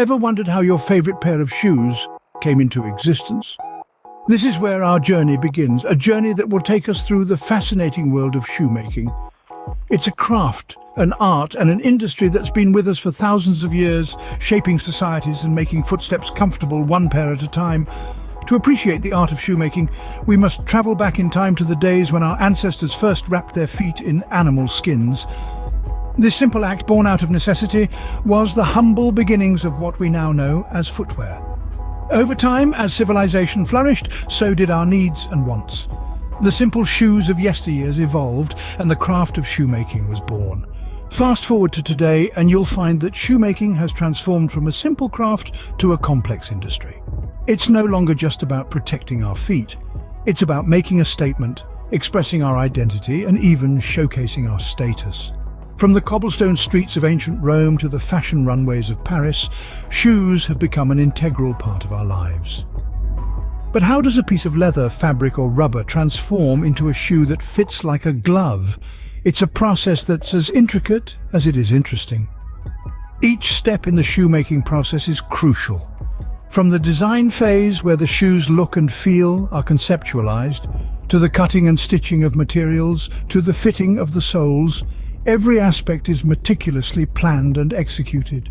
Ever wondered how your favorite pair of shoes came into existence? This is where our journey begins, a journey that will take us through the fascinating world of shoemaking. It's a craft, an art, and an industry that's been with us for thousands of years, shaping societies and making footsteps comfortable one pair at a time. To appreciate the art of shoemaking, we must travel back in time to the days when our ancestors first wrapped their feet in animal skins. This simple act, born out of necessity, was the humble beginnings of what we now know as footwear. Over time, as civilization flourished, so did our needs and wants. The simple shoes of yesteryears evolved, and the craft of shoemaking was born. Fast forward to today, and you'll find that shoemaking has transformed from a simple craft to a complex industry. It's no longer just about protecting our feet. It's about making a statement, expressing our identity, and even showcasing our status. From the cobblestone streets of ancient Rome to the fashion runways of Paris, shoes have become an integral part of our lives. But how does a piece of leather, fabric, or rubber transform into a shoe that fits like a glove? It's a process that's as intricate as it is interesting. Each step in the shoemaking process is crucial. From the design phase, where the shoe's look and feel are conceptualized, to the cutting and stitching of materials, to the fitting of the soles, every aspect is meticulously planned and executed.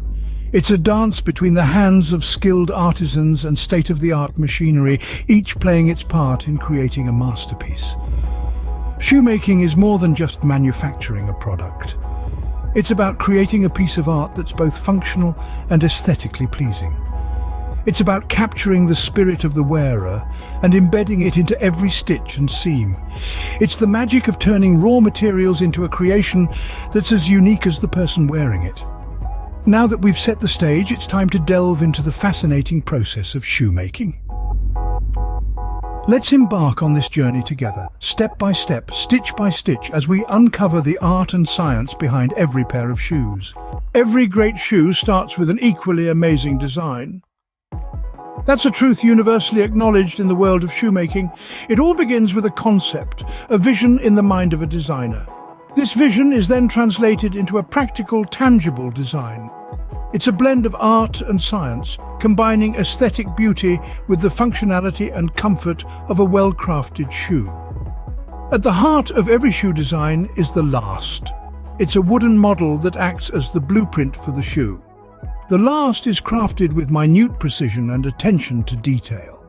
It's a dance between the hands of skilled artisans and state-of-the-art machinery, each playing its part in creating a masterpiece. Shoemaking is more than just manufacturing a product. It's about creating a piece of art that's both functional and aesthetically pleasing. It's about capturing the spirit of the wearer and embedding it into every stitch and seam. It's the magic of turning raw materials into a creation that's as unique as the person wearing it. Now that we've set the stage, it's time to delve into the fascinating process of shoemaking. Let's embark on this journey together, step by step, stitch by stitch, as we uncover the art and science behind every pair of shoes. Every great shoe starts with an equally amazing design. That's a truth universally acknowledged in the world of shoemaking. It all begins with a concept, a vision in the mind of a designer. This vision is then translated into a practical, tangible design. It's a blend of art and science, combining aesthetic beauty with the functionality and comfort of a well-crafted shoe. At the heart of every shoe design is the last. It's a wooden model that acts as the blueprint for the shoe. The last is crafted with minute precision and attention to detail.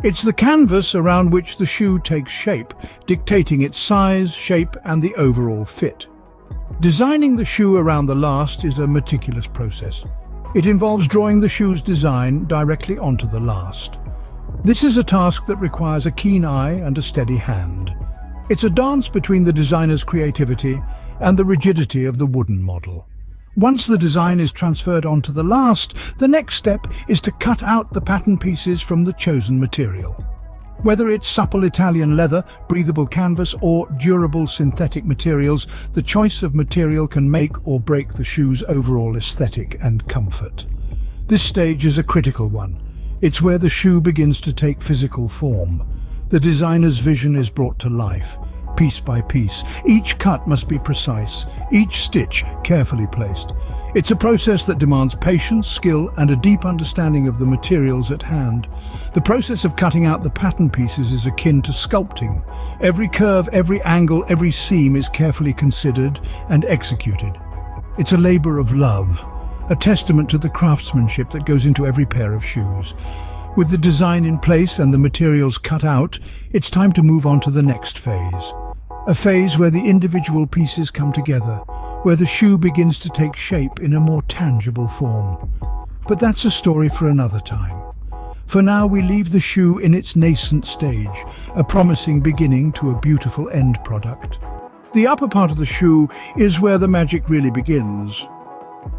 It's the canvas around which the shoe takes shape, dictating its size, shape, and the overall fit. Designing the shoe around the last is a meticulous process. It involves drawing the shoe's design directly onto the last. This is a task that requires a keen eye and a steady hand. It's a dance between the designer's creativity and the rigidity of the wooden model. Once the design is transferred onto the last, the next step is to cut out the pattern pieces from the chosen material. Whether it's supple Italian leather, breathable canvas, or durable synthetic materials, the choice of material can make or break the shoe's overall aesthetic and comfort. This stage is a critical one. It's where the shoe begins to take physical form. The designer's vision is brought to life, piece by piece. Each cut must be precise, each stitch carefully placed. It's a process that demands patience, skill, and a deep understanding of the materials at hand. The process of cutting out the pattern pieces is akin to sculpting. Every curve, every angle, every seam is carefully considered and executed. It's a labor of love, a testament to the craftsmanship that goes into every pair of shoes. With the design in place and the materials cut out, it's time to move on to the next phase. A phase where the individual pieces come together, where the shoe begins to take shape in a more tangible form. But that's a story for another time. For now, we leave the shoe in its nascent stage, a promising beginning to a beautiful end product. The upper part of the shoe is where the magic really begins.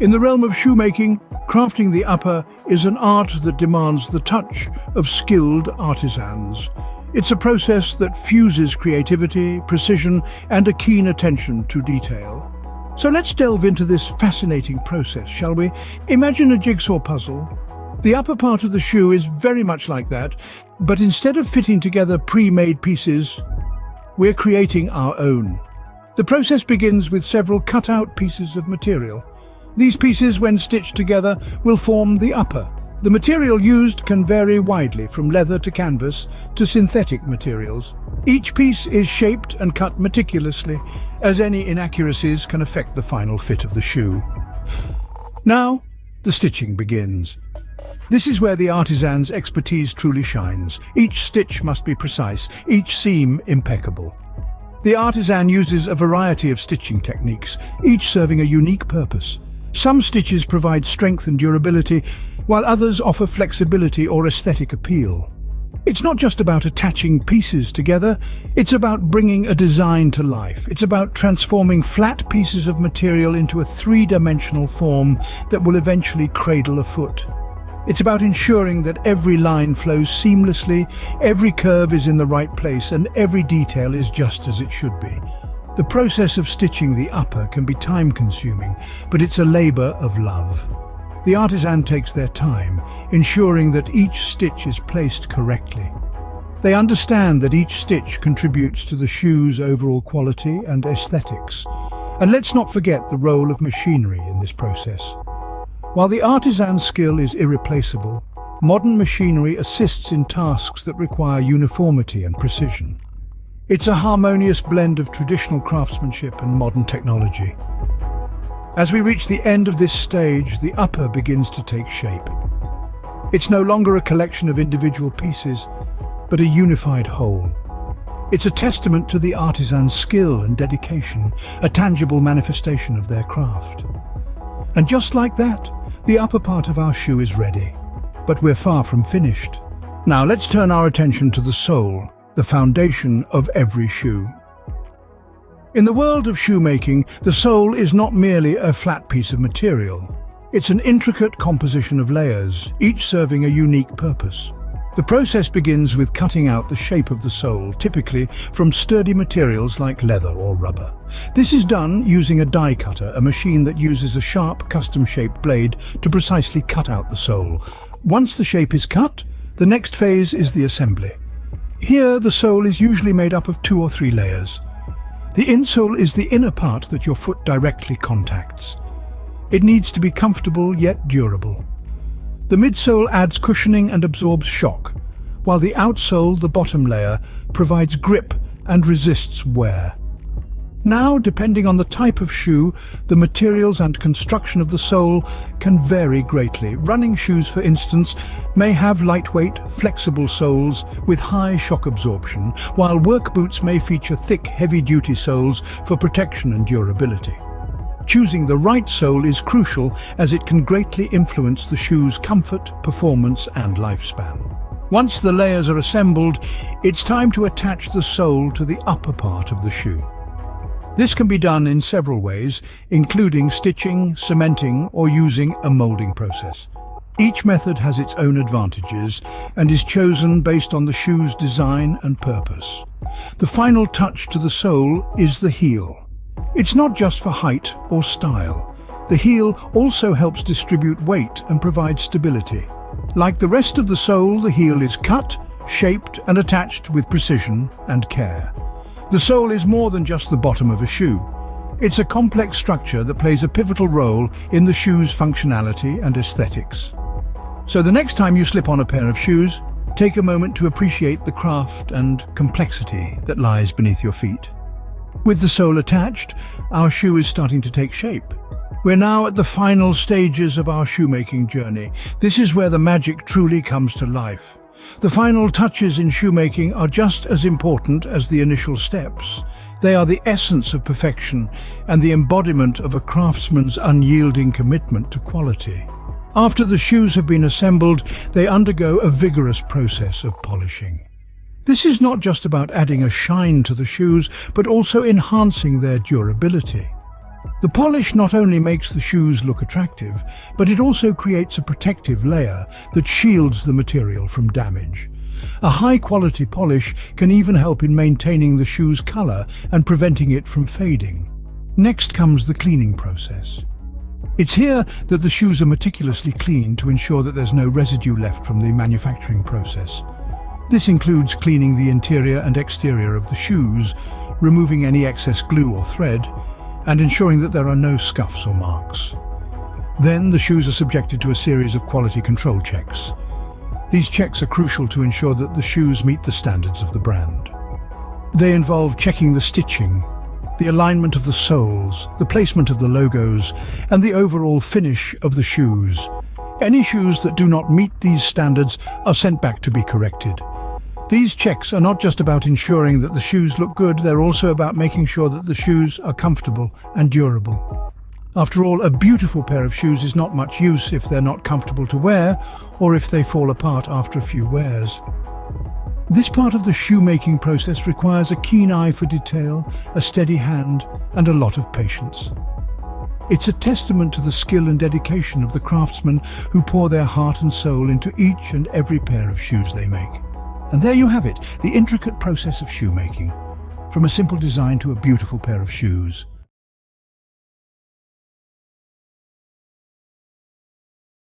In the realm of shoemaking, crafting the upper is an art that demands the touch of skilled artisans. It's a process that fuses creativity, precision, and a keen attention to detail. So let's delve into this fascinating process, shall we? Imagine a jigsaw puzzle. The upper part of the shoe is very much like that, but instead of fitting together pre-made pieces, we're creating our own. The process begins with several cut-out pieces of material. These pieces, when stitched together, will form the upper. The material used can vary widely, from leather to canvas to synthetic materials. Each piece is shaped and cut meticulously, as any inaccuracies can affect the final fit of the shoe. Now, the stitching begins. This is where the artisan's expertise truly shines. Each stitch must be precise, each seam impeccable. The artisan uses a variety of stitching techniques, each serving a unique purpose. Some stitches provide strength and durability, while others offer flexibility or aesthetic appeal. It's not just about attaching pieces together, it's about bringing a design to life. It's about transforming flat pieces of material into a three-dimensional form that will eventually cradle a foot. It's about ensuring that every line flows seamlessly, every curve is in the right place, and every detail is just as it should be. The process of stitching the upper can be time-consuming, but it's a labor of love. The artisan takes their time, ensuring that each stitch is placed correctly. They understand that each stitch contributes to the shoe's overall quality and aesthetics. And let's not forget the role of machinery in this process. While the artisan's skill is irreplaceable, modern machinery assists in tasks that require uniformity and precision. It's a harmonious blend of traditional craftsmanship and modern technology. As we reach the end of this stage, the upper begins to take shape. It's no longer a collection of individual pieces, but a unified whole. It's a testament to the artisan's skill and dedication, a tangible manifestation of their craft. And just like that, the upper part of our shoe is ready. But we're far from finished. Now let's turn our attention to the sole, the foundation of every shoe. In the world of shoemaking, the sole is not merely a flat piece of material. It's an intricate composition of layers, each serving a unique purpose. The process begins with cutting out the shape of the sole, typically from sturdy materials like leather or rubber. This is done using a die cutter, a machine that uses a sharp, custom-shaped blade to precisely cut out the sole. Once the shape is cut, the next phase is the assembly. Here, the sole is usually made up of 2 or 3 layers. The insole is the inner part that your foot directly contacts. It needs to be comfortable yet durable. The midsole adds cushioning and absorbs shock, while the outsole, the bottom layer, provides grip and resists wear. Now, depending on the type of shoe, the materials and construction of the sole can vary greatly. Running shoes, for instance, may have lightweight, flexible soles with high shock absorption, while work boots may feature thick, heavy-duty soles for protection and durability. Choosing the right sole is crucial, as it can greatly influence the shoe's comfort, performance, and lifespan. Once the layers are assembled, it's time to attach the sole to the upper part of the shoe. This can be done in several ways, including stitching, cementing, or using a molding process. Each method has its own advantages and is chosen based on the shoe's design and purpose. The final touch to the sole is the heel. It's not just for height or style. The heel also helps distribute weight and provide stability. Like the rest of the sole, the heel is cut, shaped, and attached with precision and care. The sole is more than just the bottom of a shoe. It's a complex structure that plays a pivotal role in the shoe's functionality and aesthetics. So the next time you slip on a pair of shoes, take a moment to appreciate the craft and complexity that lies beneath your feet. With the sole attached, our shoe is starting to take shape. We're now at the final stages of our shoemaking journey. This is where the magic truly comes to life. The final touches in shoemaking are just as important as the initial steps. They are the essence of perfection and the embodiment of a craftsman's unyielding commitment to quality. After the shoes have been assembled, they undergo a vigorous process of polishing. This is not just about adding a shine to the shoes, but also enhancing their durability. The polish not only makes the shoes look attractive, but it also creates a protective layer that shields the material from damage. A high-quality polish can even help in maintaining the shoe's color and preventing it from fading. Next comes the cleaning process. It's here that the shoes are meticulously cleaned to ensure that there's no residue left from the manufacturing process. This includes cleaning the interior and exterior of the shoes, removing any excess glue or thread, and ensuring that there are no scuffs or marks. Then the shoes are subjected to a series of quality control checks. These checks are crucial to ensure that the shoes meet the standards of the brand. They involve checking the stitching, the alignment of the soles, the placement of the logos, and the overall finish of the shoes. Any shoes that do not meet these standards are sent back to be corrected. These checks are not just about ensuring that the shoes look good, they're also about making sure that the shoes are comfortable and durable. After all, a beautiful pair of shoes is not much use if they're not comfortable to wear or if they fall apart after a few wears. This part of the shoemaking process requires a keen eye for detail, a steady hand, and a lot of patience. It's a testament to the skill and dedication of the craftsmen who pour their heart and soul into each and every pair of shoes they make. And there you have it, the intricate process of shoemaking. From a simple design to a beautiful pair of shoes.